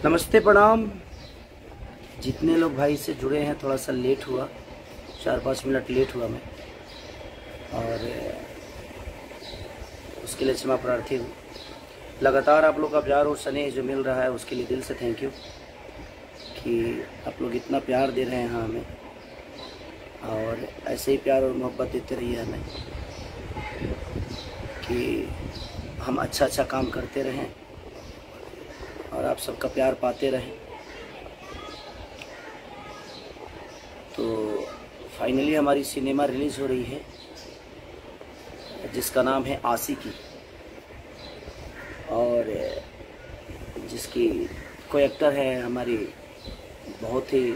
नमस्ते, प्रणाम। जितने लोग भाई से जुड़े हैं, थोड़ा सा लेट हुआ, 4-5 मिनट लेट हुआ मैं, और उसके लिए क्षमा प्रार्थी हूँ। लगातार आप लोग का प्यार और स्नेह जो मिल रहा है उसके लिए दिल से थैंक यू कि आप लोग इतना प्यार दे रहे हैं हमें, और ऐसे ही प्यार और मोहब्बत देते रहिए हमें कि हम अच्छा काम करते रहें और आप सबका प्यार पाते रहें। तो फाइनली हमारी सिनेमा रिलीज़ हो रही है जिसका नाम है आशिकी, और जिसकी कोई एक्टर है हमारी बहुत ही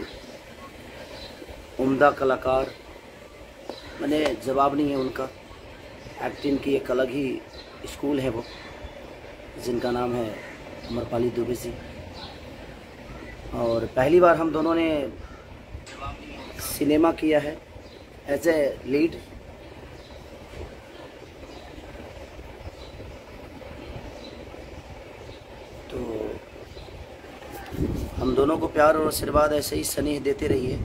उम्दा कलाकार, मैंने जवाब नहीं है उनका। एक्टिंग की एक अलग ही स्कूल है वो, जिनका नाम है अमरपाली दुबे जी। और पहली बार हम दोनों ने सिनेमा किया है एज ए लीड। तो हम दोनों को प्यार और आशीर्वाद ऐसे ही स्नेह देते रहिए।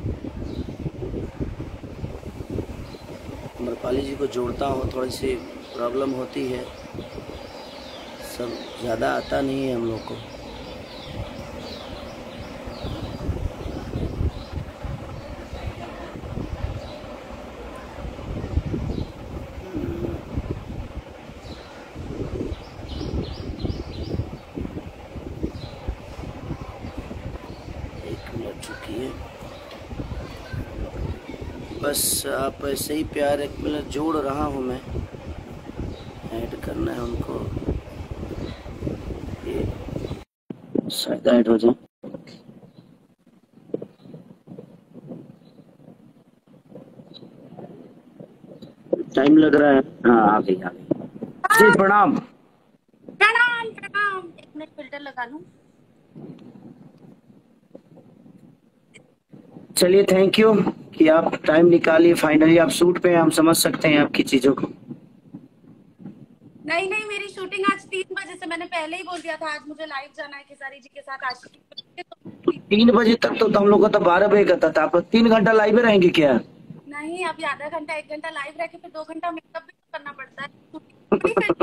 अमरपाली जी को जोड़ता हूँ, थोड़ी सी प्रॉब्लम होती है, सब ज़्यादा आता नहीं है हम लोग को। एक मिनट रुकिए, बस आप ऐसे ही प्यार, एक मिनट जोड़ रहा हूँ मैं, ऐड करना है उनको, ये शायद ऐड हो जाए। टाइम लग रहा है। हाँ, आ गई। जी प्रणाम। प्रणाम प्रणाम। एक मिनट फिल्टर लगा लूं। चलिए, थैंक यू कि आप टाइम निकालिए। फाइनली आप शूट पे हैं, हम समझ सकते हैं आपकी चीज़ों को। नहीं नहीं, मेरी शूटिंग आज 3 बजे से, मैंने पहले ही बोल दिया था आज मुझे लाइव जाना है खेसारी जी के साथ आशिकी पे, तो 3 बजे तक तो हम लोग का तो 12 बजे का था आप 3 घंटा लाइव में रहेंगे क्या? नहीं, अभी आधा घंटा 1 घंटा लाइव रह के फिर 2 घंटा मेकअप भी तो करना पड़ता है, शूटिंग थोड़ी फिर।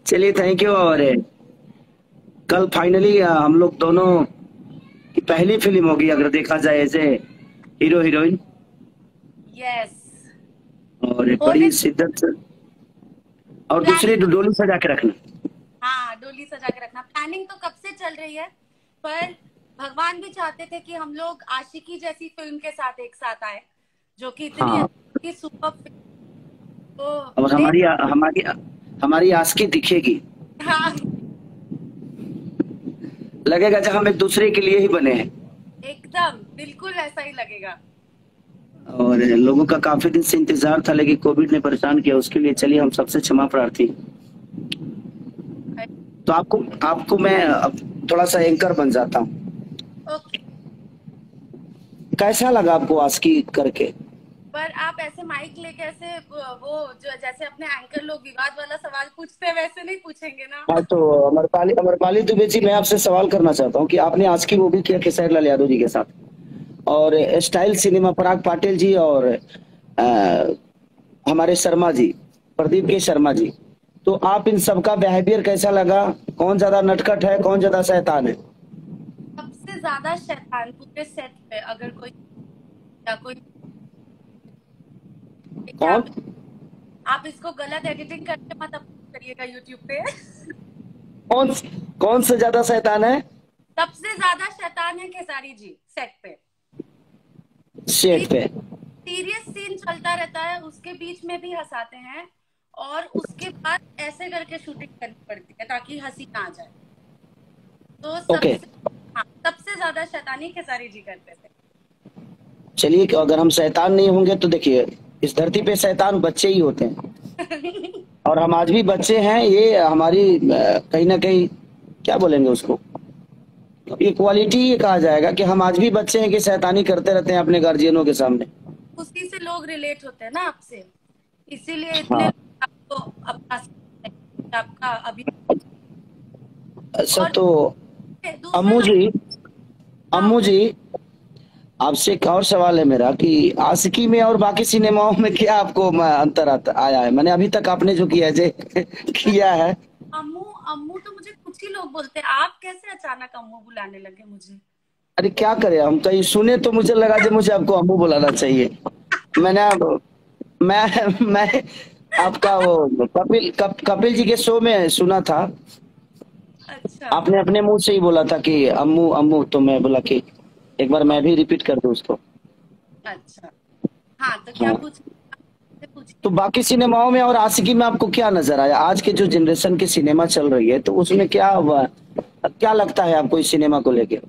चलिए, थैंक यू। और कल फाइनली हम लोग दोनों की पहली फिल्म होगी अगर देखा जाए, ऐसे हीरो हीरोइन, यस, और होने बड़ी शिद्दत से, और दूसरी प्लानिंग तो, डोली सजा के रखना। हाँ डोली सजा के रखना। प्लानिंग तो कब से चल रही है, पर भगवान भी चाहते थे कि हम लोग आशिकी जैसी फिल्म के साथ एक साथ आए, जो कि इतनी हाँ, अच्छी सुपर फिल्म। तो और दे, हमारी हमारी आशिकी दिखेगी, हाँ लगेगा जब हम एक दूसरे के लिए ही बने हैं। एकदम बिल्कुल ऐसा ही लगेगा। और लोगों का काफी दिन से इंतजार था, लेकिन कोविड ने परेशान किया, उसके लिए चलिए हम सबसे क्षमा प्रार्थी। तो आपको आपको मैं अब थोड़ा सा एंकर बन जाता हूँ। ओके, कैसा लगा आपको आस्की करके? पर आप ऐसे माइक लेके ऐसे वो जो जैसे अपने एंकर लोग विवाद वाला सवाल पूछते हैं वैसे नहीं पूछेंगे ना। हाँ, तो अमरपाली अमरपाली दुबे जी, मैं आपसे सवाल करना चाहता हूँ कि आपने आस्की मूवी किया खेसारी लाल यादव जी के साथ, और स्टाइल सिनेमा पराग पाटिल जी, और अ, हमारे शर्मा जी, प्रदीप के शर्मा जी, तो आप इन सबका बिहेवियर कैसा लगा? कौन ज्यादा नटखट है, कौन ज्यादा शैतान है? सबसे ज्यादा शैतान पूरे सेट पे अगर कोई या कोई, देखिए कौन आप इसको गलत एडिटिंग करके मत अपलोड करिएगा यूट्यूब पे। कौन कौन से ज्यादा शैतान है? सबसे ज्यादा शैतान है खेसारी जी सेट पे। सेट पे? सीरियस सीन चलता रहता है, उसके बीच में भी हंसाते हैं, और उसके बाद ऐसे करके शूटिंग करनी पड़ती है ताकि हंसी ना आ जाए। तो ओके, सबसे, हाँ सबसे ज्यादा शैतानी खेसारी जी करते थे। चलिए, कि अगर हम शैतान नहीं होंगे तो देखिए, इस धरती पे शैतान बच्चे ही होते हैं, और हम आज भी बच्चे हैं। ये हमारी कहीं ना कहीं, क्या बोलेंगे उसको, ये क्वालिटी ये कहा जाएगा कि हम आज भी बच्चे हैं कि शैतानी करते रहते हैं अपने गार्जियनों के सामने। उसी से लोग रिलेट होते हैं ना आपसे, इसीलिए इतने हाँ, लोग आपको अपना सकते हैं, आपका अभी अच्छा और तो दूसरा अम्मू जी, हाँ अम्मू जी, आपसे एक और सवाल है मेरा कि आशिकी में और बाकी सिनेमाओं में क्या आपको अंतर आया है? मैंने अभी तक आपने जो किया है किया है। अम्मू अम्मू तो मुझे कुछ ही लोग बोलते हैं, आप कैसे अचानक अम्मू बुलाने लगे मुझे? अरे क्या करें, हम कहीं सुने तो मुझे लगा जो मुझे आपको अम्मू बुलाना चाहिए। मैंने अब मैं आपका वो कपिल जी के शो में सुना था। अच्छा आपने अपने मुंह से ही बोला था कि अम्मू अम्मू, तो मैं बोला कि एक बार मैं भी रिपीट कर दूं उसको। अच्छा। हाँ तो क्या हाँ। पूछिए। तो बाकी सिनेमाओं में और आशिकी में आपको क्या नजर आया? आज के जो जनरेशन की सिनेमा चल रही है तो उसमें क्या लगता है आपको इस सिनेमा को लेके?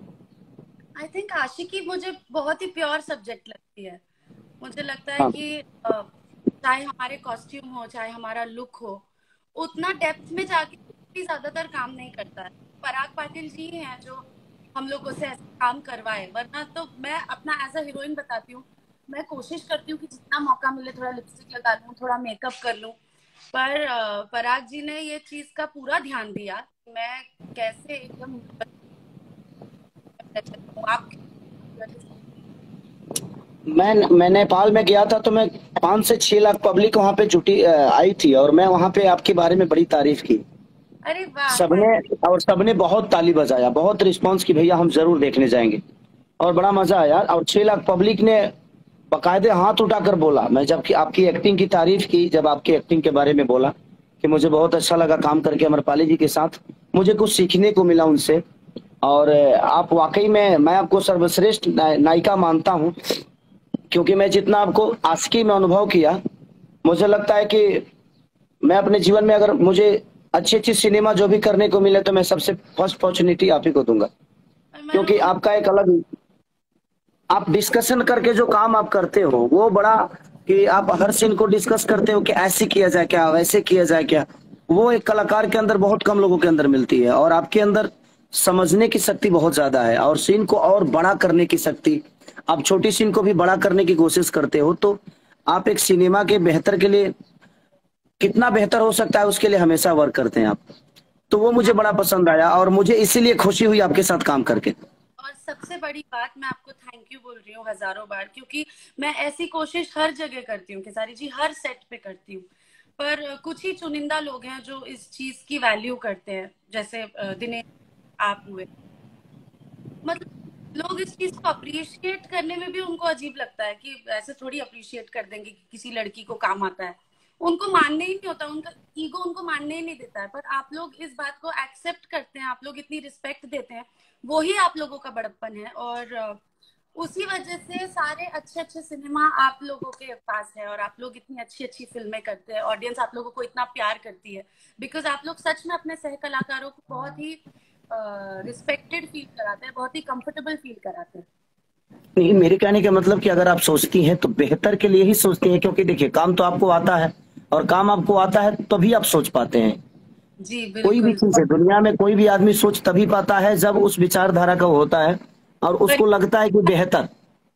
आई थिंक आशिकी मुझे बहुत ही प्योर सब्जेक्ट लगती है। मुझे लगता है हाँ। कि चाहे हमारे कॉस्ट्यूम हो, चाहे हमारा लुक हो, उतना डेप्थ में जाके भी ज्यादातर काम नहीं करता है। पराग पाटिल जी हैं जो हम लोगों से ऐसा काम करवाए, वरना तो मैं अपना एज अ हीरोइन बताती हूँ, मैं कोशिश करती हूँ कि जितना मौका मिले थोड़ा लिपस्टिक लगा लूँ, थोड़ा मेकअप कर लूँ। पर पराग जी ने ये चीज का पूरा ध्यान दिया कि मैं कैसे एकदम आप। मैं नेपाल में गया था तो मैं 5 से 6 लाख पब्लिक वहां पे जुटी आई थी, और मैं वहां पे आपके बारे में बड़ी तारीफ की। अरे वाह, सबने थैंक और सबने बहुत ताली बजाया, बहुत रिस्पांस की, भैया हम जरूर देखने जाएंगे। और बड़ा मजा आया। और 6 लाख पब्लिक ने बकायदे हाथ उठाकर बोला। मैं जब कि आपकी एक्टिंग की तारीफ की, जब आपकी एक्टिंग के बारे में बोला कि मुझे बहुत अच्छा लगा काम करके अमरपाली जी के साथ, मुझे कुछ सीखने को मिला उनसे। और आप वाकई में, मैं आपको सर्वश्रेष्ठ नायिका मानता हूँ, क्योंकि मैं जितना आपको आशिकी में अनुभव किया, मुझे लगता है कि मैं अपने जीवन में अगर मुझे अच्छी अच्छी सिनेमा जो भी करने को मिले तो मैं सबसे फर्स्ट अपॉर्चुनिटी आप ही को दूंगा। यू। मैंने क्योंकि आपका एक अलग, आप डिस्कशन करके जो काम आप करते हो वो बड़ा, कि आप हर सीन को डिस्कस करते हो कि ऐसे किया जाए क्या, वैसे किया जाए क्या, वो एक कलाकार के अंदर बहुत कम लोगों के अंदर मिलती है। और आपके अंदर समझने की शक्ति बहुत ज्यादा है, और सीन को और बड़ा करने की शक्ति, आप छोटी सीन को भी बड़ा करने की कोशिश करते हो। तो आप एक सिनेमा के बेहतर के लिए, कितना बेहतर हो सकता है उसके लिए हमेशा वर्क करते हैं आप। तो वो मुझे हाँ, बड़ा पसंद आया, और मुझे इसीलिए खुशी हुई आपके साथ काम करके। और सबसे बड़ी बात, मैं आपको थैंक यू बोल रही हूँ हजारों बार, क्योंकि मैं ऐसी कोशिश हर जगह करती हूँ, खेसारी जी, हर सेट पे करती हूँ। पर कुछ ही चुनिंदा लोग हैं जो इस चीज की वैल्यू करते हैं, जैसे दिनेश, आप हुए। मतलब लोग इस चीज को अप्रिशिएट करने में भी उनको अजीब लगता है कि ऐसे थोड़ी अप्रिशिएट कर देंगे कि किसी लड़की को काम आता है। उनको मानने ही नहीं होता, उनका ईगो उनको मानने ही नहीं देता है। पर आप लोग इस बात को एक्सेप्ट करते हैं, आप लोग इतनी रिस्पेक्ट देते हैं, वो ही आप लोगों का बड़प्पन है। और उसी वजह से सारे अच्छे अच्छे सिनेमा आप लोगों के पास है, और आप लोग इतनी अच्छी अच्छी फिल्में करते हैं, ऑडियंस आप लोगों को इतना प्यार करती है, बिकॉज आप लोग सच में अपने सह कलाकारों को बहुत ही रिस्पेक्टेड फील कराते हैं, बहुत ही कंफर्टेबल फील कराते हैं। नहीं, मेरे कहने का मतलब कि अगर आप सोचती हैं तो बेहतर के लिए ही सोचती हैं, क्योंकि देखिए काम तो आपको आता है, और काम आपको आता है तभी आप सोच पाते हैं। जी कोई भी बिल्कुल। चीज है दुनिया में, कोई भी आदमी सोच तभी पाता है जब उस विचारधारा का होता है और पर उसको लगता है कि बेहतर।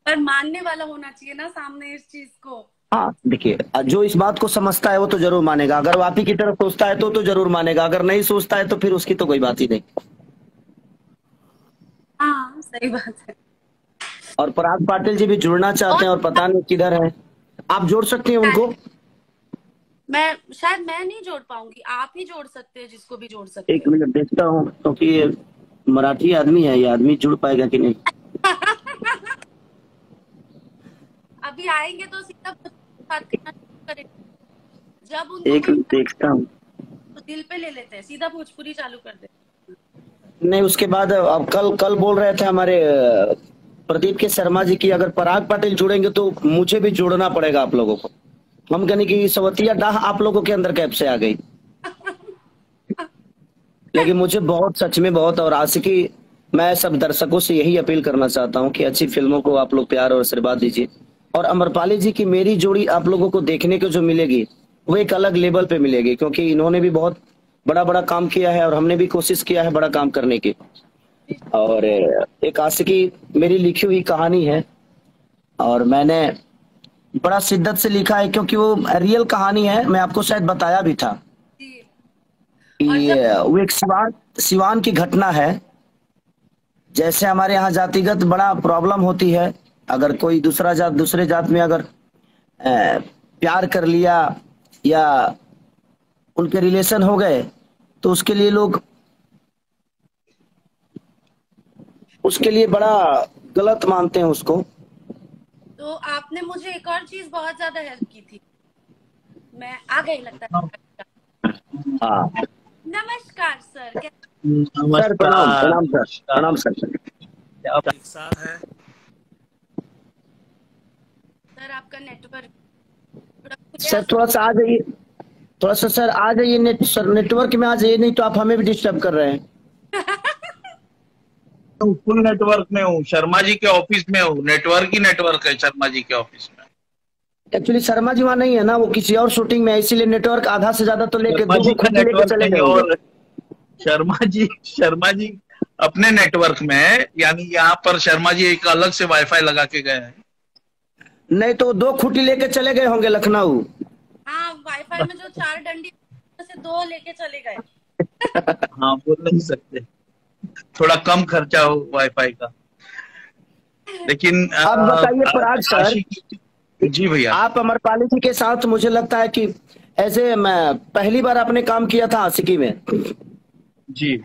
पर मानने वाला होना चाहिए ना सामने इस चीज को। हाँ देखिए, जो इस बात को समझता है वो तो जरूर मानेगा, अगर वो आप ही की तरफ सोचता है तो जरूर मानेगा, अगर नहीं सोचता है तो फिर उसकी तो कोई बात ही नहीं। हाँ सही बात है। और पराग पाटिल जी भी जुड़ना चाहते और हैं, और पता नहीं किधर है। आप जोड़ सकते हैं उनको। मैं नहीं जोड़ पाऊंगी, आप ही जोड़ सकते हैं जिसको भी जोड़ सकते एक हो। मिनट देखता हूँ, क्योंकि ये मराठी आदमी है, ये आदमी जुड़ पाएगा कि नहीं। अभी आएंगे तो सीधा बात करना शुरू करेंगे। जब उनको एक कोई मिनट देखता हूँ। तो दिल पे ले लेते हैं, सीधा भोजपुरी चालू कर देते हैं। नहीं, उसके बाद अब कल कल बोल रहे थे हमारे प्रदीप के शर्मा जी की, अगर पराग पाटिल जुड़ेंगे तो मुझे भी जोड़ना पड़ेगा आप लोगों को। हम कहने की सवतिया डाह आप लोगों के अंदर कैब से आ गई। लेकिन मुझे बहुत, सच में बहुत, और आशिकी, मैं सब दर्शकों से यही अपील करना चाहता हूँ कि अच्छी फिल्मों को आप लोग प्यार और आशीर्वाद दीजिए। और अमरपाली जी की मेरी जोड़ी आप लोगों को देखने को जो मिलेगी वो एक अलग लेवल पे मिलेगी, क्योंकि इन्होंने भी बहुत बड़ा बड़ा काम किया है और हमने भी कोशिश किया है बड़ा काम करने की। और एक आशिकी मेरी लिखी हुई कहानी है, और मैंने बड़ा शिद्दत से लिखा है, क्योंकि वो रियल कहानी है। मैं आपको शायद बताया भी था जी। कि और जब वो एक सवाल सिवान की घटना है। जैसे हमारे यहाँ जातिगत बड़ा प्रॉब्लम होती है, अगर कोई दूसरे जात में अगर प्यार कर लिया या उनके रिलेशन हो गए, तो उसके लिए बड़ा गलत मानते हैं उसको। तो आपने मुझे एक और चीज बहुत ज्यादा हेल्प की थी, मैं आ गई लगता है। हाँ नमस्कार सर। सर, प्रणाम प्रणाम सर, प्रणाम सर। एक साथ है सर आपका नेटवर्क सर, थोड़ा सा आ जाइए, थोड़ा सा सर आ जाइए सर, नेटवर्क में आ जाइए, नहीं तो आप हमें भी डिस्टर्ब कर रहे हैं। फुल नेटवर्क में हूँ, शर्मा जी के ऑफिस में हूँ, नेटवर्क ही नेटवर्क है शर्मा जी के ऑफिस में। एक्चुअली शर्मा जी वहाँ नहीं है ना, वो किसी और शूटिंग में है, इसीलिए नेटवर्क आधा से ज्यादा तो लेके शर्मा जी का लेके नेटवर्क चले नहीं, गए। और शर्मा जी अपने नेटवर्क में है, यानी यहाँ पर शर्मा जी एक अलग से वाईफाई लगा के गए हैं। नहीं तो 2 खूंटी लेके चले गए होंगे लखनऊ। हाँ, वाईफाई में जो 4 डंडी से 2 लेके चले गए। हाँ, बोल नहीं सकते, थोड़ा कम खर्चा हो वाईफाई का। लेकिन अब बताइए पराग सर, जी भैया, आप अमरपाली जी के साथ मुझे लगता है कि ऐसे मैं पहली बार आपने काम किया था आशिकी में, जी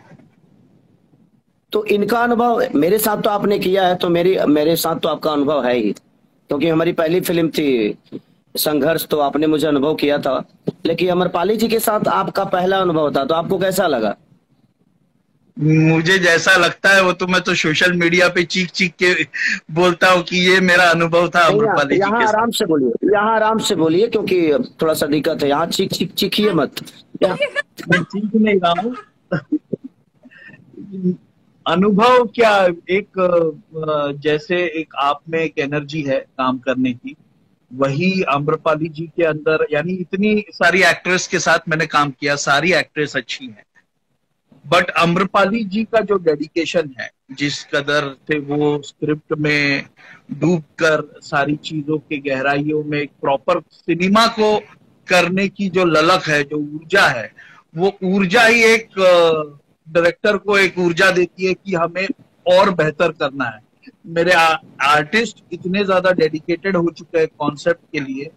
तो इनका अनुभव मेरे साथ तो आपने किया है, तो मेरे साथ तो आपका अनुभव है ही, क्योंकि हमारी पहली फिल्म थी संघर्ष, तो आपने मुझे अनुभव किया था। लेकिन अमरपाली जी के साथ आपका पहला अनुभव था, तो आपको कैसा लगा? मुझे जैसा लगता है वो तो मैं तो सोशल मीडिया पे चीख चीख के बोलता हूँ कि ये मेरा अनुभव था अमरपाली जी यहाँ के आराम साथ। से बोलिए, यहाँ आराम से बोलिए, क्योंकि थोड़ा सा दिक्कत है, यहाँ चीखिए मत। मैं चीख नहीं रहा हूँ। अनुभव क्या, एक जैसे एक आप में एक एनर्जी है काम करने की, वही आम्रपाली जी के अंदर, यानी इतनी सारी एक्ट्रेस के साथ मैंने काम किया, सारी एक्ट्रेस अच्छी हैं, बट आम्रपाली जी का जो डेडिकेशन है, जिस कदर से वो स्क्रिप्ट में डूब कर सारी चीजों के गहराइयों में एक प्रॉपर सिनेमा को करने की जो ललक है, जो ऊर्जा है, वो ऊर्जा ही एक डायरेक्टर को एक ऊर्जा देती है कि हमें और बेहतर करना है। मेरे आर्टिस्ट इतने ज्यादा डेडिकेटेड हो चुके हैं कॉन्सेप्ट के लिए,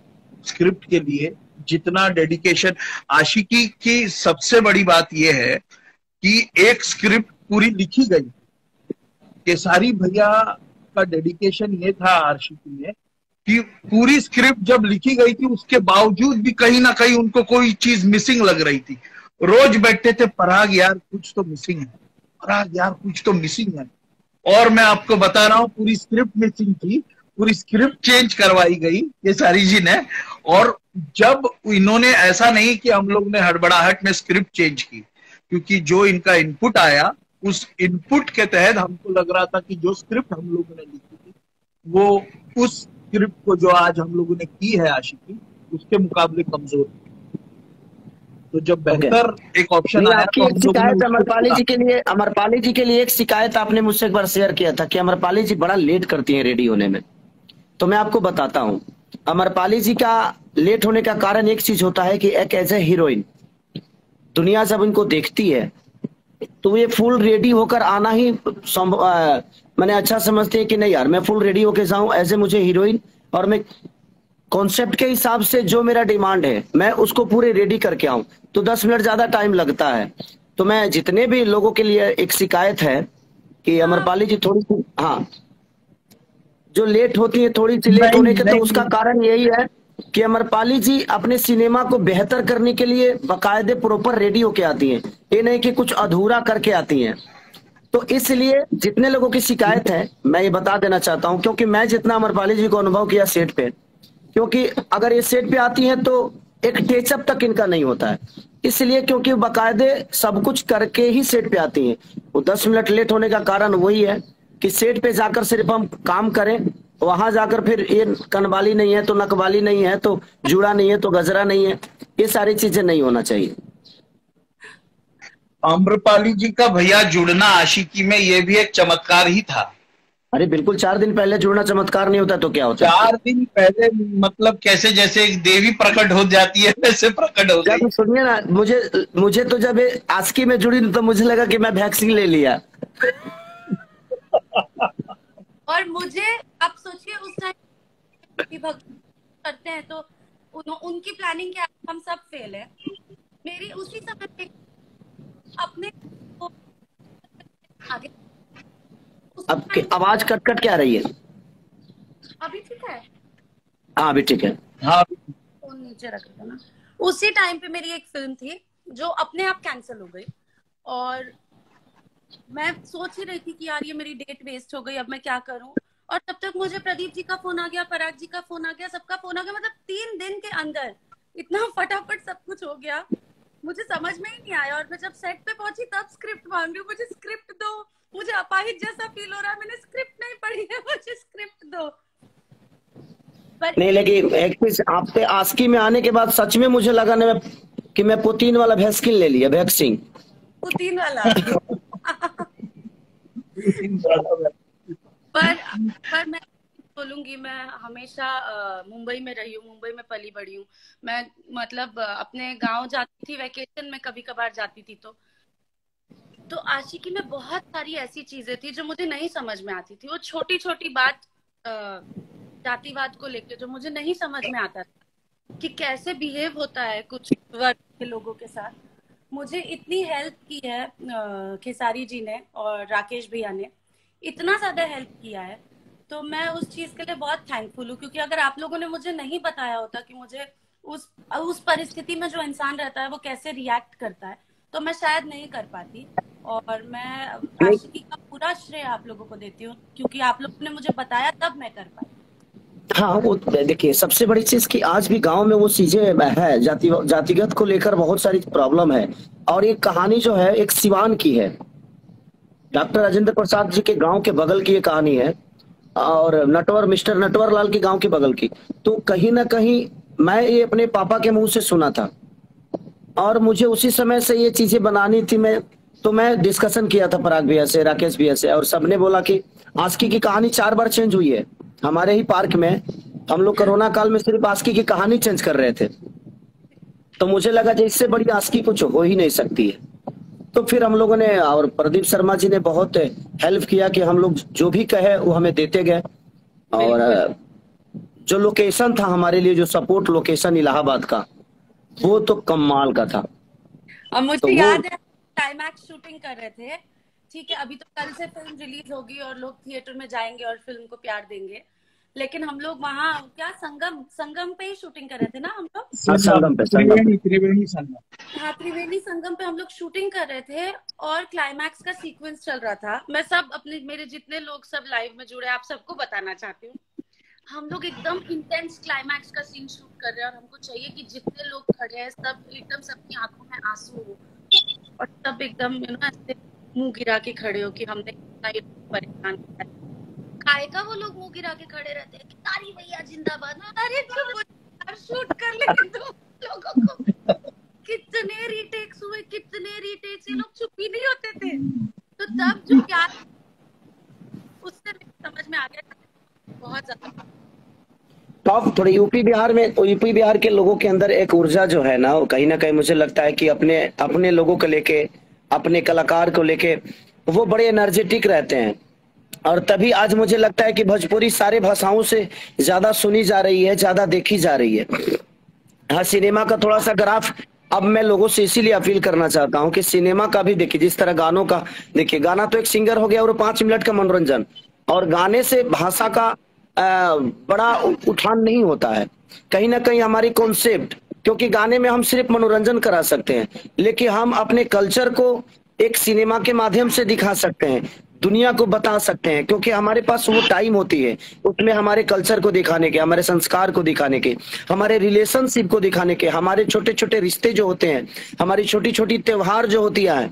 स्क्रिप्ट के लिए, जितना डेडिकेशन आशिकी की सबसे बड़ी बात यह है कि एक स्क्रिप्ट पूरी लिखी गई, केसारी भैया का डेडिकेशन ये था आशिकी में कि पूरी स्क्रिप्ट जब लिखी गई थी उसके बावजूद भी कहीं ना कहीं उनको कोई चीज मिसिंग लग रही थी। रोज बैठते थे, पराग यार कुछ तो मिसिंग है, पराग यार कुछ तो मिसिंग है। और मैं आपको बता रहा हूँ पूरी स्क्रिप्ट मिसिंग थी, पूरी स्क्रिप्ट चेंज करवाई गई केसारी जी ने। और जब इन्होंने, ऐसा नहीं कि हम लोग ने हड़बड़ाहट में स्क्रिप्ट चेंज की, क्योंकि जो इनका इनपुट आया उस इनपुट के तहत हमको लग रहा था कि जो स्क्रिप्ट हम लोगों ने लिखी थी वो उस स्क्रिप्ट को जो आज हम लोगों ने की है आशिकी, उसके मुकाबले कमजोर थी। तो जब बेहतर एक ऑप्शन आया आपकी एक शिकायत अमरपाली जी के लिए एक शिकायत आपने मुझसे एक बार शेयर किया था कि अमरपाली जी बड़ा लेट करती हैं रेडी होने में। तो मैं आपको बताता हूँ, अमरपाली जी का लेट होने का कारण एक चीज होता है कि एक एज ए हीरोइन दुनिया जब इनको देखती है तो ये फुल रेडी होकर आना ही मैंने अच्छा समझते हैं कि नहीं यार मैं फुल रेडी होकर जाऊं एज ए मुझे हीरोइन, और मैं कॉन्सेप्ट के हिसाब से जो मेरा डिमांड है मैं उसको पूरे रेडी करके आऊं, तो 10 मिनट ज्यादा टाइम लगता है। तो मैं जितने भी लोगों के लिए एक शिकायत है कि अमरपाली जी थोड़ी सी, हाँ, जो लेट होती है, थोड़ी सी लेट होने के, तो उसका कारण यही है कि अमरपाली जी अपने सिनेमा को बेहतर करने के लिए बाकायदे प्रॉपर रेडी होके आती हैं, ये नहीं कि कुछ अधूरा करके आती हैं। तो इसलिए जितने लोगों की शिकायत है मैं ये बता देना चाहता हूं, क्योंकि मैं जितना अमरपाली जी को अनुभव किया सेट पे, क्योंकि अगर ये सेट पे आती हैं तो एक टचअप तक इनका नहीं होता है, इसलिए क्योंकि बाकायदे सब कुछ करके ही सेट पे आती हैं। वो 10 मिनट लेट होने का कारण वही है कि सेट पे जाकर सिर्फ हम काम करें, वहां जाकर फिर ये कनवाली नहीं है तो नकवाली नहीं है तो जुड़ा नहीं है तो गजरा नहीं है, ये सारी चीजें नहीं होना चाहिए। आम्रपाली जी का भैया जुड़ना आशिकी में ये भी एक चमत्कार ही था, अरे बिल्कुल, 4 दिन पहले जुड़ना चमत्कार नहीं होता तो क्या होता है? 4 दिन पहले मतलब कैसे, जैसे एक देवी प्रकट हो जाती है वैसे प्रकट हो गई। जब सुनिए ना, मुझे मुझे तो जब ये आस्की में जुड़ी तो मुझे लगा कि मैं वैक्सीन ले लिया। और मुझे, आप सोचिए उस टाइम भक्ति करते हैं तो उनकी प्लानिंग क्या, हम सब फेल है। मेरी उसी समय पे अपने आगे। अब आवाज कट कट क्या रही है? अभी ठीक है? हाँ अभी ठीक है। हाँ, फोन नीचे रख था ना। उसी टाइम पे मेरी एक फिल्म थी जो अपने आप कैंसिल हो गई, और मैं सोच ही रही थी कि यार ये मेरी डेट वेस्ट हो गई, अब मैं क्या करूं। और तब तक मुझे प्रदीप जी का फोन आ गया, पराग जी का फोन आ गया, सबका फोन आ गया। मतलब 3 दिन के अंदर इतना फटाफट सब कुछ हो गया, मुझे समझ में ही नहीं आया। और मैं जब सेट पे पहुंची तब स्क्रिप्ट मांग रही हूँ, मुझे स्क्रिप्ट दो। मुझे अपाहिज जैसा फील हो रहा है, मैंने स्क्रिप्ट नहीं पढ़ी है, मुझे स्क्रिप्ट दो। पर नहीं लेकिन एक चीज, आप पे आस्की में आने के बाद सच में मुझे लगा ना कि मैं पुतिन वाला वैक्सीन ले लिया, वैक्सीन। पुतिन वाला। पर मैं बोलूंगी, मैं हमेशा मुंबई में रही हूँ, मुंबई में पली बड़ी हूँ मैं। मतलब अपने गांव जाती थी वेकेशन में, कभी कभार जाती थी। तो आशिकी में बहुत सारी ऐसी चीजें थी जो मुझे नहीं समझ में आती थी। वो छोटी छोटी बात जातिवाद को लेकर जो मुझे नहीं समझ में आता था कि कैसे बिहेव होता है कुछ वर्ग के लोगों के साथ। मुझे इतनी हेल्प की है खेसारी जी ने और राकेश भैया ने, इतना ज्यादा हेल्प किया है। तो मैं उस चीज के लिए बहुत थैंकफुल हूँ, क्योंकि अगर आप लोगों ने मुझे नहीं बताया होता कि मुझे उस परिस्थिति में जो इंसान रहता है वो कैसे रिएक्ट करता है, तो मैं शायद नहीं कर पाती। और मैं आशिकी का पूरा श्रेय आप लोगों को देती हूँ, क्योंकि आप लोगों ने मुझे बताया तब मैं कर पाई। हाँ वो देखिए, सबसे बड़ी चीज कि आज भी गांव में वो चीजें है, जातिगत को लेकर बहुत सारी प्रॉब्लम है। और ये कहानी जो है एक सिवान की है, डॉक्टर राजेंद्र प्रसाद जी के गांव के बगल की ये कहानी है, और मिस्टर नटवर लाल के गांव के बगल की। तो कहीं ना कहीं मैं ये अपने पापा के मुंह से सुना था, और मुझे उसी समय से ये चीजें बनानी थी। मैं डिस्कशन किया था पराग भैया से, राकेश भैया से, और सबने बोला कि आस्की की कहानी 4 बार चेंज हुई है। हमारे ही पार्क में हम लोग कोरोना काल में सिर्फ आस्की की कहानी चेंज कर रहे थे। तो मुझे लगा कि इससे बड़ी आस्की कुछ हो ही नहीं सकती है। तो फिर हम लोगों ने, और प्रदीप शर्मा जी ने बहुत हेल्प किया कि हम लोग जो भी कहे वो हमें देते गए। और जो लोकेशन था हमारे लिए, जो सपोर्ट लोकेशन इलाहाबाद का, वो तो कमाल का था। और मुझे तो याद है क्लाइमैक्स शूटिंग कर रहे थे, ठीक है, अभी तो कल से फिल्म रिलीज होगी और लोग थिएटर में जाएंगे और फिल्म को प्यार देंगे। लेकिन हम लोग वहाँ क्या संगम पे ही शूटिंग कर रहे थे ना हम लोग। त्रिवेणी संगम। हाँ, त्रिवेणी संगम पे हम लोग शूटिंग कर रहे थे और क्लाइमैक्स का सीक्वेंस चल रहा था। मैं सब मेरे जितने लोग सब लाइव में जुड़े, आप सबको बताना चाहती हूँ, हम लोग एकदम इंटेंस क्लाइमैक्स का सीन शूट कर रहे हैं और हमको चाहिए कि जितने लोग खड़े हैं सब एकदम, सबकी आंखों में आंसू हो और सब एकदम ऐसे मुंह गिरा के खड़े हो कि हमने परेशान किया। काय का वो लोग मुंह गिरा के खड़े रहते हैं कि तारी भैया जिंदाबाद। अरे चुप, शूट कर ले दो लोगों को। कितने रीटेक्स हुए, कितने रीटेक्स, ये लोग चुप ही नहीं होते थे। तो तब जो प्यार, उससे समझ में आ गया बहुत ज्यादा। टॉप थोड़ी यूपी बिहार के लोगों के अंदर एक ऊर्जा जो है ना, कहीं ना कहीं मुझे लगता है कि अपने लोगों को लेके, अपने कलाकार को लेके वो बड़े एनर्जेटिक रहते हैं। और तभी आज मुझे लगता है कि भोजपुरी सारे भाषाओं से ज्यादा सुनी जा रही है, ज्यादा देखी जा रही है। हाँ, सिनेमा का थोड़ा सा ग्राफ अब मैं लोगों से इसीलिए अपील करना चाहता हूँ कि सिनेमा का भी देखिए, जिस तरह गानों का देखिए, गाना तो एक सिंगर हो गया और 5 मिनट का मनोरंजन, और गाने से भाषा का बड़ा उठान नहीं होता है। कहीं ना कहीं हमारी कॉन्सेप्ट, क्योंकि गाने में हम सिर्फ मनोरंजन करा सकते हैं, लेकिन हम अपने कल्चर को एक सिनेमा के माध्यम से दिखा सकते हैं, दुनिया को बता सकते हैं, क्योंकि हमारे पास वो टाइम होती है उसमें हमारे कल्चर को दिखाने के, हमारे संस्कार को दिखाने के, हमारे रिलेशनशिप को दिखाने के, हमारे छोटे छोटे रिश्ते जो होते हैं, हमारी छोटी छोटी त्योहार जो होती है,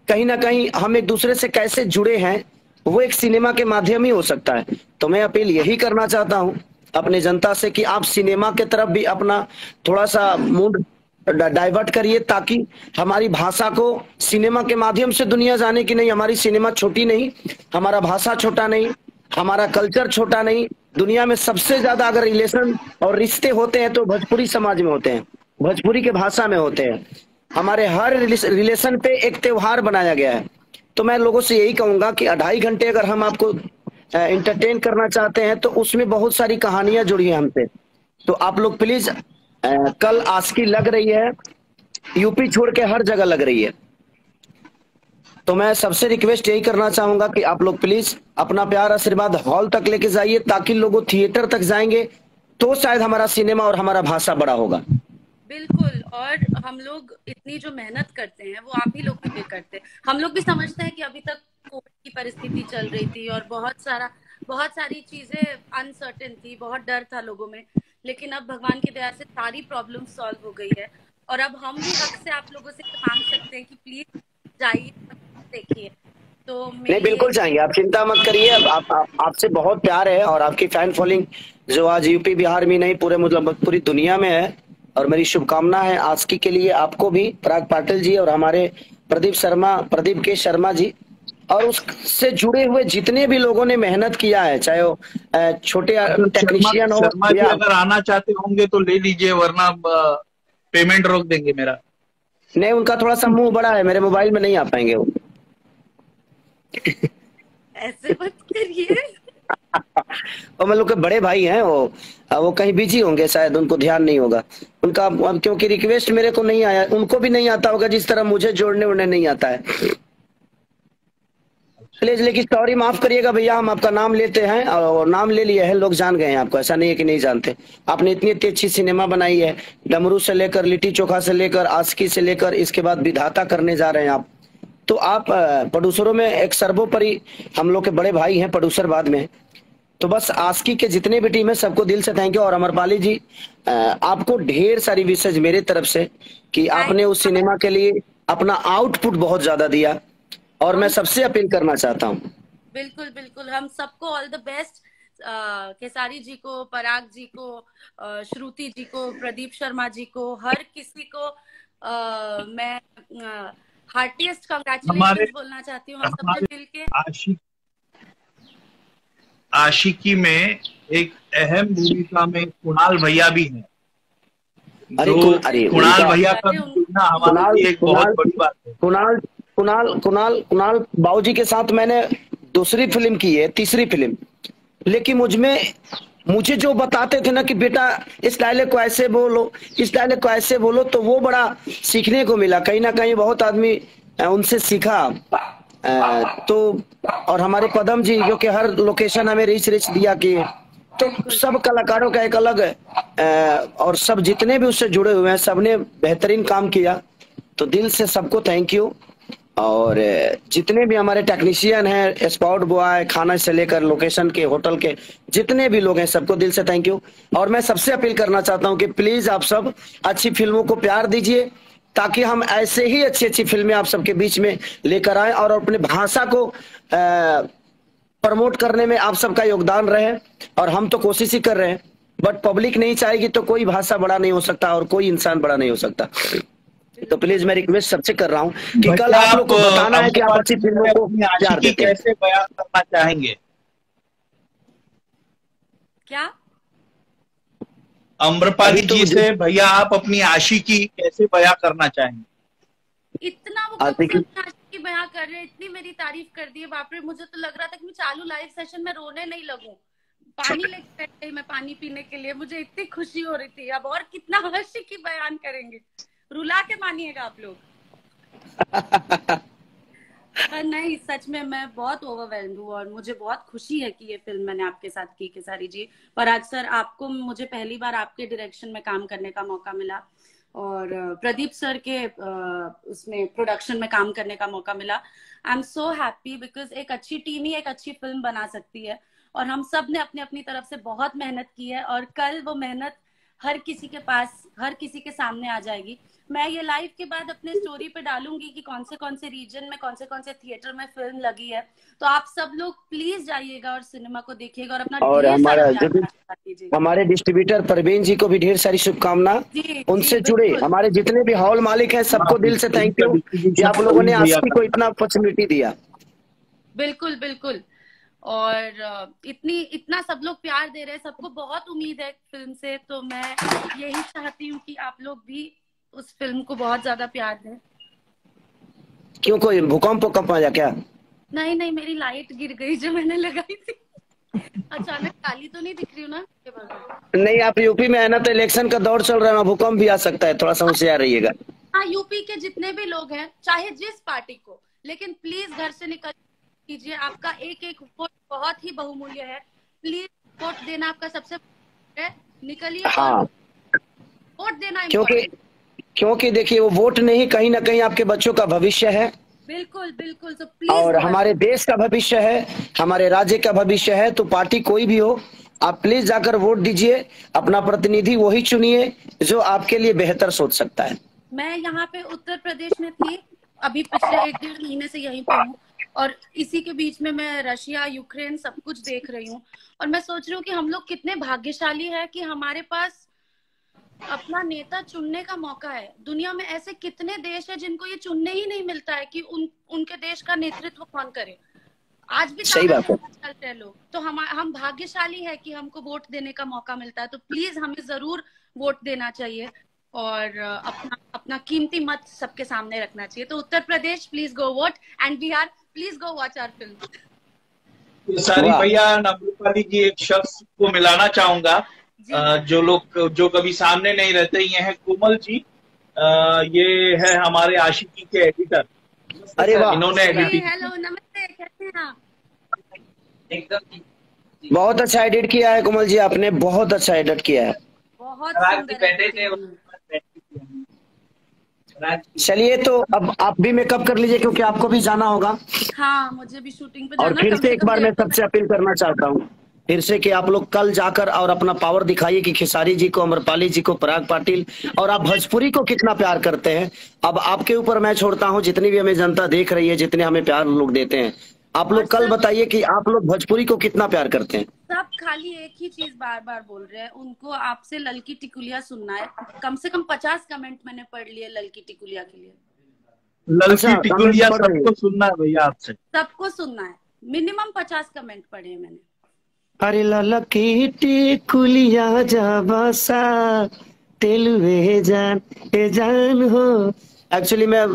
कहीं ना कहीं हम एक दूसरे से कैसे जुड़े हैं, वो एक सिनेमा के माध्यम ही हो सकता है। तो मैं अपील यही करना चाहता हूँ अपने जनता से कि आप सिनेमा के तरफ भी अपना थोड़ा सा मूड डाइवर्ट करिए, ताकि हमारी भाषा को सिनेमा के माध्यम से दुनिया जाने की। नहीं, हमारी सिनेमा छोटी नहीं, हमारा भाषा छोटा नहीं, हमारा कल्चर छोटा नहीं, दुनिया में सबसे ज्यादा अगर रिलेशन और रिश्ते होते हैं तो भोजपुरी समाज में होते हैं, भोजपुरी के भाषा में होते हैं। हमारे हर रिलेशन पे एक त्योहार बनाया गया है। तो मैं लोगों से यही कहूंगा कि 2.5 घंटे अगर हम आपको इंटरटेन करना चाहते हैं तो उसमें बहुत सारी कहानियां जुड़ी हैं हमसे। तो आप लोग प्लीज, कल आस्की लग रही है, यूपी छोड़ के हर जगह लग रही है। तो मैं सबसे रिक्वेस्ट यही करना चाहूंगा कि आप लोग प्लीज अपना प्यार आशीर्वाद हॉल तक लेके जाइए, ताकि लोग थिएटर तक जाएंगे तो शायद हमारा सिनेमा और हमारा भाषा बड़ा होगा। बिल्कुल। और हम लोग इतनी जो मेहनत करते हैं वो आप ही लोग के लिए करते हैं। हम लोग भी समझते हैं कि अभी तक कोविड की परिस्थिति चल रही थी और बहुत सारी चीजें अनसर्टेन थी, बहुत डर था लोगों में, लेकिन अब भगवान की दया से सारी प्रॉब्लम सॉल्व हो गई है। और अब हम भी हक से आप लोगों से मांग सकते हैं कि प्लीज जाइए, देखिए। तो नहीं, बिल्कुल जाएंगे, आप चिंता मत करिए। आपसे बहुत प्यार है और आपकी फैन फॉलोइंग जो आज यूपी बिहार में नहीं पूरे मतलब पूरी दुनिया में है। और मेरी शुभकामना है आस्की के लिए, आपको भी, पराग पाटिल जी और हमारे प्रदीप के शर्मा जी, और उससे जुड़े हुए जितने भी लोगों ने मेहनत किया है, चाहे वो छोटे टेक्नीशियन हो शर्मा जी अगर आना चाहते होंगे तो ले लीजिए, वरना पेमेंट रोक देंगे मेरा। नहीं, उनका थोड़ा सा मुंह बड़ा है, मेरे मोबाइल में नहीं आ पाएंगे वो। ऐसे मत करिए। और हम लोग के बड़े भाई हैं, वो कहीं बिजी होंगे, शायद उनको ध्यान नहीं होगा उनका, क्योंकि रिक्वेस्ट मेरे को नहीं आया, उनको भी नहीं आता होगा जिस तरह मुझे जोड़ने उड़ने नहीं आता है। प्लीज, लेकिन सॉरी, माफ करिएगा भैया, हम आपका नाम लेते हैं और नाम ले लिया है, लोग जान गए हैं आपको, ऐसा नहीं है कि नहीं जानते। आपने इतनी अच्छी सिनेमा बनाई है, डमरू से लेकर लिट्टी चोखा से लेकर आस्की से लेकर इसके बाद विधाता करने जा रहे हैं आप। तो आप प्रोड्यूसरों में एक सर्वोपरि हम लोग के बड़े भाई हैं प्रोड्यूसर बाद में। तो बस आस्की के जितने भी टीम है सबको दिल से थैंक यू। और अमरपाली जी, आपको ढेर सारी विशेष मेरे तरफ से कि आपने उस सिनेमा के लिए अपना आउटपुट बहुत ज्यादा दिया, और मैं सबसे अपील करना चाहता हूँ। बिल्कुल बिल्कुल, हम सबको ऑल द बेस्ट। केसारी जी को, पराग जी को, श्रुति जी को, प्रदीप शर्मा जी को, हर किसी को मैं हार्टिएस्ट कांग्रेचुलेशन बोलना चाहती हूँ। हम सबने मिलके आशिकी में एक अहम भूमिका में कुणाल भैया भी हैं। कुणाल भैया का जुड़ना हमारे लिए एक बहुत बड़ी बात है। कुणाल बाबूजी के साथ मैंने दूसरी फिल्म की है, तीसरी फिल्म, लेकिन मुझे जो बताते थे ना कि बेटा इस डायलॉग को ऐसे बोलो, इस डायलॉग को ऐसे बोलो, तो वो बड़ा सीखने को मिला। कहीं ना कहीं बहुत आदमी उनसे सीखा। तो और हमारे पदम जी जो कि हर लोकेशन हमें रिच दिया कि, तो सब कलाकारों का एक अलग और सब जितने भी उससे जुड़े हुए हैं सबने बेहतरीन काम किया। तो दिल से सबको थैंक यू। और जितने भी हमारे टेक्नीशियन हैं, स्पॉट बॉय, खाना से लेकर लोकेशन के, होटल के जितने भी लोग हैं, सबको दिल से थैंक यू। और मैं सबसे अपील करना चाहता हूं कि प्लीज आप सब अच्छी फिल्मों को प्यार दीजिए, ताकि हम ऐसे ही अच्छी फिल्में आप सबके बीच में लेकर आए और अपने भाषा को प्रमोट करने में आप सबका योगदान रहे। और हम तो कोशिश ही कर रहे हैं, बट पब्लिक नहीं चाहेगी तो कोई भाषा बड़ा नहीं हो सकता और कोई इंसान बड़ा नहीं हो सकता। तो प्लीज मैं रिक्वेस्ट सबसे कर रहा हूँ कि कल आप लोग को बताना है कि आप अच्छी फिल्मों को प्यार देते हैं। कैसे बयां करना चाहेंगे? क्या अम्रपाली जी से भैया आप अपनी आशिकी कैसे बयां करना चाहेंगे? इतना वो आशिकी बयां कर रहे हैं, इतनी मेरी तारीफ कर दी है, बाप रे। मुझे तो लग रहा था कि मैं चालू लाइव सेशन में रोने नहीं लगूं, पानी लेके बैठ गई मैं पानी पीने के लिए, मुझे इतनी खुशी हो रही थी। अब और कितना आशिकी बयान करेंगे, रुला के मानिएगा आप लोग। नहीं, सच में मैं बहुत ओवरवेल्म्ड हूँ और मुझे बहुत खुशी है कि ये फिल्म मैंने आपके साथ की, केसारी जी। पराग सर, आपको मुझे पहली बार आपके डायरेक्शन में काम करने का मौका मिला और प्रदीप सर के उसमें प्रोडक्शन में काम करने का मौका मिला। I am so happy because एक अच्छी टीम ही एक अच्छी फिल्म बना सकती है और हम सब ने अपनी अपनी तरफ से बहुत मेहनत की है और कल वो मेहनत हर किसी के पास, हर किसी के सामने आ जाएगी। मैं ये लाइव के बाद अपने स्टोरी पे डालूंगी कि कौन से रीजन में, कौन से थिएटर में फिल्म लगी है। तो आप सब लोग प्लीज जाइएगा और सिनेमा को देखिएगा और अपना और हमारे डिस्ट्रीब्यूटर परवीन जी को भी ढेर सारी शुभकामना। उनसे जुड़े हमारे जितने भी हॉल मालिक हैं सबको दिल से थैंक यू कि आप लोगों ने आस्की को इतना अपॉर्चुनिटी दिया। बिल्कुल बिल्कुल। और इतना सब लोग प्यार दे रहे हैं, सबको बहुत उम्मीद है फिल्म से, तो मैं यही चाहती हूँ कि आप लोग भी उस फिल्म को बहुत ज्यादा प्यार दें। क्यों, कोई भूकंप आ जा क्या? नहीं नहीं, मेरी लाइट गिर गई जो मैंने लगाई थी। अचानक काली तो नहीं दिख रही हूँ ना? नहीं, आप यूपी में है ना, तो इलेक्शन का दौर चल रहा है, भूकंप भी आ सकता है, थोड़ा सा होशियार रहिएगा। हाँ, यूपी के जितने भी लोग हैं, चाहे जिस पार्टी को, लेकिन प्लीज घर से निकल कीजिए। आपका एक एक वोट बहुत ही बहुमूल्य है। प्लीज वोट देना आपका सबसे है, निकलिए। हाँ, वोट देना क्योंकि देखिए, वो वोट नहीं, कहीं ना कहीं आपके बच्चों का भविष्य है। बिल्कुल बिल्कुल। तो प्लीज, और हमारे देश का भविष्य है, हमारे राज्य का भविष्य है। तो पार्टी कोई भी हो, आप प्लीज जाकर वोट दीजिए, अपना प्रतिनिधि वही चुनिए जो आपके लिए बेहतर सोच सकता है। मैं यहाँ पे उत्तर प्रदेश में थी, अभी पिछले 1-1.5 महीने से यहीं पे हूँ, और इसी के बीच में मैं रशिया, यूक्रेन सब कुछ देख रही हूँ। और मैं सोच रही हूँ कि हम लोग कितने भाग्यशाली है कि हमारे पास अपना नेता चुनने का मौका है। दुनिया में ऐसे कितने देश है जिनको ये चुनने ही नहीं मिलता है कि उनके देश का नेतृत्व कौन करे। आज भी सही बात है। चलते हैं लोग, तो हम भाग्यशाली है कि हमको वोट देने का मौका मिलता है। तो प्लीज हमें जरूर वोट देना चाहिए और अपना कीमती मत सबके सामने रखना चाहिए। तो Uttar Pradesh, please go vote, and Bihar, please go watch our film. Sorry भैया, अमृपाली जी, एक शख्स को मिलाना चाहूंगा जो लोग जो कभी सामने नहीं रहते, ये है कोमल जी। ये है हमारे आशिकी के एडिटर। अरे वाह, इन्होंने एडिटिंग। हेलो, नमस्ते, कैसे हैं आप? एकदम बहुत अच्छा एडिट किया है कोमल जी, आपने बहुत अच्छा एडिट किया है। बहुत सुंदर। चलिए, तो अब आप भी मेकअप कर लीजिए, क्योंकि आपको भी जाना होगा। हाँ, मुझे भी शूटिंग पे जाना। और फिर से एक बार मैं सबसे अपील करना चाहता हूँ, फिर से, कि आप लोग कल जाकर और अपना पावर दिखाइए कि खेसारी जी को, अमरपाली जी को, पराग पाटिल और आप भोजपुरी को कितना प्यार करते हैं। अब आपके ऊपर मैं छोड़ता हूँ, जितनी भी हमें जनता देख रही है, जितने हमें प्यार लोग देते हैं, आप लोग कल बताइए कि आप लोग भोजपुरी को कितना प्यार करते हैं। सब खाली एक ही चीज बार बार बोल रहे हैं, उनको आपसे ललकी टिकुलिया सुनना है। कम से कम 50 कमेंट मैंने पढ़ लिए ललकी टिकुलिया के लिए। ललकी टिकुलिया सबको सुनना है भैया, आपसे सबको सुनना है। मिनिमम 50 कमेंट पढ़े हैं मैंने। अरे ललकी टिकुलिया जाबासा तेलुए जान ए जान हो। एक्चुअली मैं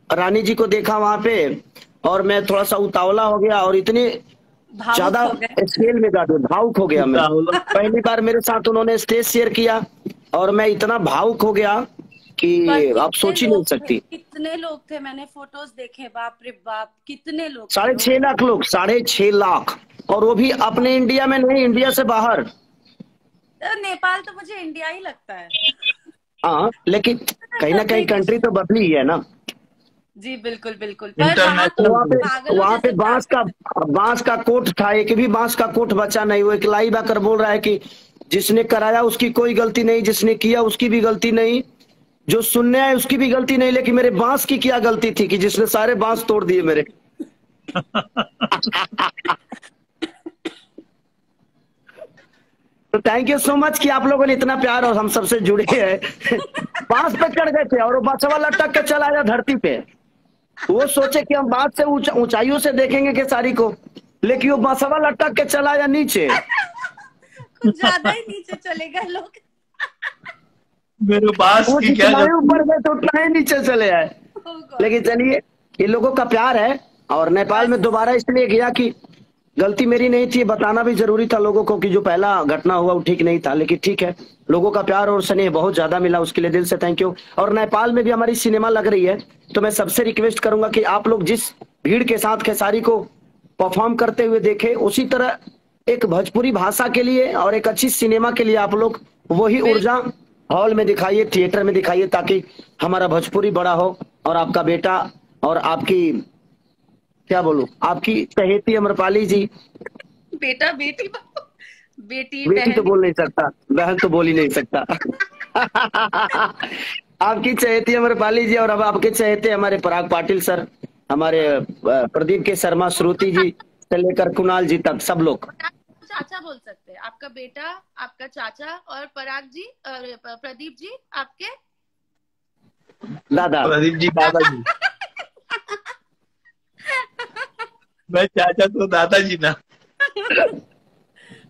रानी जी को देखा वहां पे, और मैं थोड़ा सा उतावला हो गया और इतने ज्यादा स्केल में गा दो, भावुक हो गया मैं। पहली बार मेरे साथ उन्होंने स्टेज शेयर किया और मैं इतना भावुक हो गया कि आप सोच ही नहीं सकती। कितने लोग थे, मैंने फोटोज देखे, बाप रे बाप, कितने लोग। 6.5 लाख लोग, 6.5 लाख, और वो भी अपने इंडिया में नहीं, इंडिया से बाहर। नेपाल तो मुझे इंडिया ही लगता है। हाँ, लेकिन कहीं ना कहीं कंट्री तो बदली ही है ना। जी बिल्कुल बिल्कुल। वहाँ पे बांस का कोट था, एक भी बांस का कोट बचा नहीं। वो एक लाइव आकर बोल रहा है कि जिसने कराया उसकी कोई गलती नहीं, जिसने किया उसकी भी गलती नहीं, जो सुनने आए उसकी भी गलती नहीं, लेकिन मेरे बांस की क्या गलती थी कि जिसने सारे बांस तोड़ दिए मेरे। तो थैंक यू सो मच कि आप लोगों ने इतना प्यार और हम सबसे जुड़े हैं। बांस पे चढ़ गए थे और वो बांसवा लटक के चला गया धरती पे। वो सोचे कि हम बांस से ऊंचाइयों से देखेंगे खेसारी को, लेकिन वो बांसवा लटक के चला गया नीचे। कुछ ज्यादा ही नीचे चले गए लोग। मेरे बांस की क्या ऊपर गए तो उतना ही नीचे चले आए। लेकिन चलिए, ये लोगों का प्यार है। और नेपाल में दोबारा इसलिए गया कि गलती मेरी नहीं थी, बताना भी जरूरी था लोगों को कि जो पहला घटना हुआ वो ठीक नहीं था। लेकिन ठीक है, लोगों का प्यार और स्नेह बहुत ज्यादा मिला, उसके लिए दिल से थैंक यू। और नेपाल में भी हमारी सिनेमा लग रही है, तो मैं सबसे रिक्वेस्ट करूंगा कि आप लोग जिस भीड़ के साथ खेसारी को परफॉर्म करते हुए देखे, उसी तरह एक भोजपुरी भाषा के लिए और एक अच्छी सिनेमा के लिए आप लोग वही ऊर्जा हॉल में दिखाइए, थिएटर में दिखाइए, ताकि हमारा भोजपुरी बड़ा हो। और आपका बेटा और आपकी, क्या बोलूं, आपकी चहेती अमरपाली जी, बेटा बेटी बेटी तो बोल नहीं सकता, बहन तो बोल ही नहीं सकता। आपकी चहेती अमरपाली जी और अब आपके चहेते हमारे पराग पाटिल सर, हमारे प्रदीप के शर्मा, श्रुति जी से लेकर कुणाल जी तक, सब लोग चाचा बोल सकते हैं। आपका बेटा, आपका चाचा, और पराग जी और प्रदीप जी आपके दादा, प्रदीप जी दादा जी। मैं चाचा तो दादाजी ना।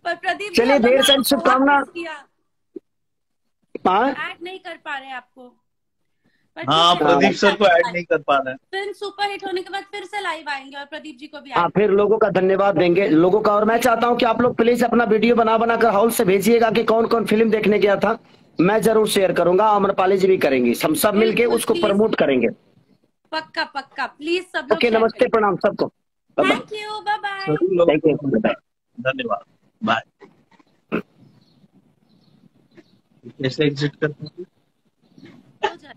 पर प्रदीप जी, चलिए, अब ढेर हमने सारी आपको बहुत शुभकामना। मिस किया, हाँ ऐड नहीं कर पा रहे आपको, पर हाँ, ठीक है, प्रदीप फिर सर को ऐड नहीं कर पा रहे हैं। फिल्म सुपर हिट होने के बाद फिर से लाइव आएंगे और प्रदीप जी को भी हाँ, ऐड फिर लोगों का धन्यवाद देंगे लोगों का। और मैं चाहता हूं कि आप लोग प्लीज अपना वीडियो बना बना कर हॉल से भेजिएगा कि कौन कौन फिल्म देखने गया था। मैं जरूर शेयर करूंगा, अम्रपाली जी भी करेंगी, हम सब मिलके बिल्कुल उसको प्लीज, प्रमोट करेंगे। पक्का पक्का, प्लीज सब लोग ओके, शेयर नमस्ते, करें। प्रणाम सबको। Bye thank you, bye bye. सभी लोग बाय। Thank you. धन्यवाद। बाय। कैसे एग्जिट करते हैं? हो जाए।